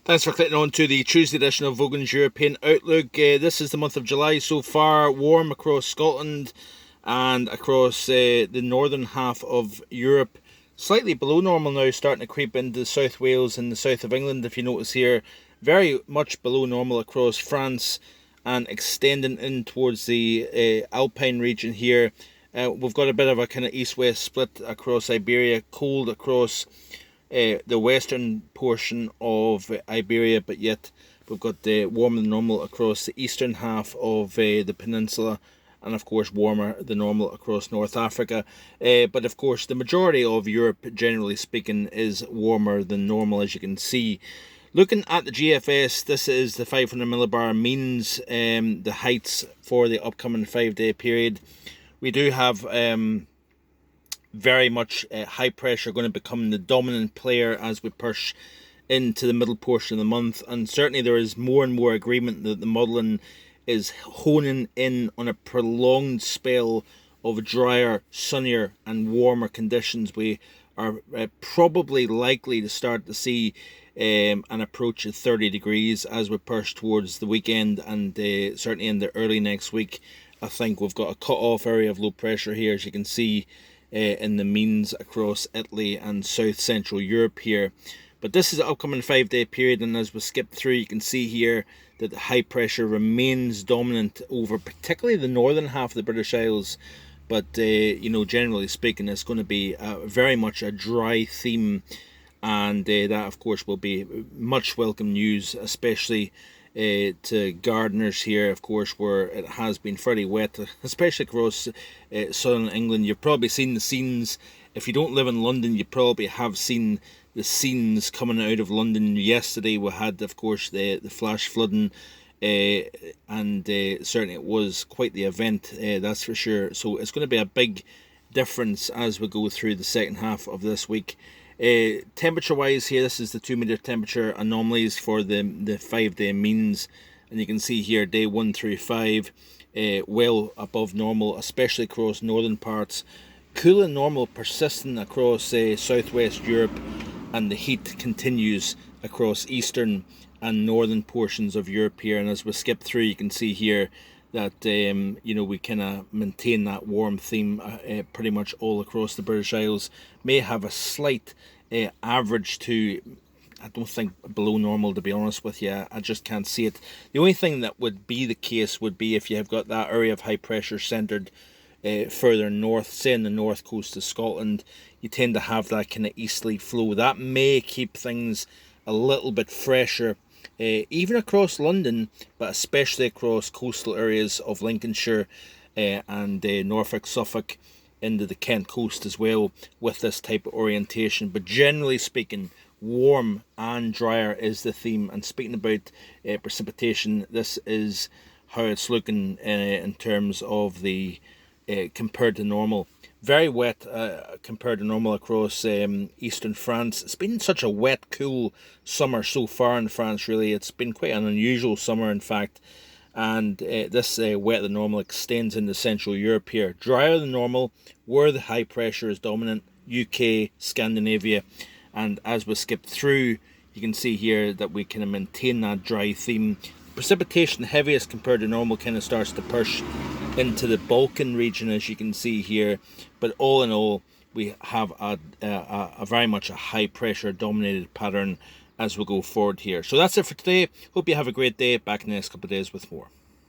Thanks for clicking on to the Tuesday edition of Vogan's European Outlook. This is the month of July so far, warm across Scotland and across the northern half of Europe. Slightly below normal now, starting to creep into South Wales and the south of England, if you notice here. Very much below normal across France and extending in towards the Alpine region here. We've got a bit of a kind of east-west split across Iberia, cold across the western portion of Iberia, but yet we've got warmer than normal across the eastern half of the peninsula, and of course warmer than normal across North Africa. But of course the majority of Europe, generally speaking, is warmer than normal, as you can see. Looking at the GFS, this is the 500 millibar means, the heights for the upcoming 5-day period. We do have very much high pressure going to become the dominant player as we push into the middle portion of the month, and certainly there is more and more agreement that the modelling is honing in on a prolonged spell of drier, sunnier and warmer conditions. We are probably likely to start to see an approach of 30 degrees as we push towards the weekend, and certainly in the early next week. I think we've got a cut-off area of low pressure here, as you can see in the means across Italy and south central Europe here. But this is the upcoming 5-day period, and as we skip through, you can see here that the high pressure remains dominant over particularly the northern half of the British Isles. But generally speaking, it's going to be very much a dry theme, and that of course will be much welcome news, especially to gardeners here, of course, where it has been fairly wet, especially across southern England. You've probably seen the scenes. If you don't live in London, you probably have seen the scenes coming out of London. Yesterday we had, of course, the flash flooding, and certainly it was quite the event, that's for sure. So it's going to be a big difference as we go through the second half of this week. Temperature wise here, this is the 2 meter temperature anomalies for the 5-day means, and you can see here day 1 through 5 well above normal, especially across northern parts. Cool and normal persistent across southwest Europe, and the heat continues across eastern and northern portions of Europe here. And as we skip through, you can see here that we kind of maintain that warm theme pretty much all across the British Isles. May have a slight average to, I don't think, below normal, to be honest with you. I just can't see it. The only thing that would be the case would be if you have got that area of high pressure centred further north, say in the north coast of Scotland. You tend to have that kind of easterly flow. That may keep things a little bit fresher, even across London, but especially across coastal areas of Lincolnshire and Norfolk, Suffolk, into the Kent coast as well, with this type of orientation. But generally speaking, warm and drier is the theme. And speaking about precipitation, this is how it's looking in terms of the compared to normal. Very wet compared to normal across eastern France. It's been such a wet, cool summer so far in France, really. It's been quite an unusual summer, in fact. And this wetter than normal extends into Central Europe here. Drier than normal, where the high pressure is dominant, UK, Scandinavia. And as we skip through, you can see here that we kind of maintain that dry theme. Precipitation heaviest compared to normal kind of starts to push into the Balkan region, as you can see here. But all in all, we have a very much a high pressure dominated pattern as we go forward here. So that's it for today. Hope you have a great day. Back in the next couple of days with more.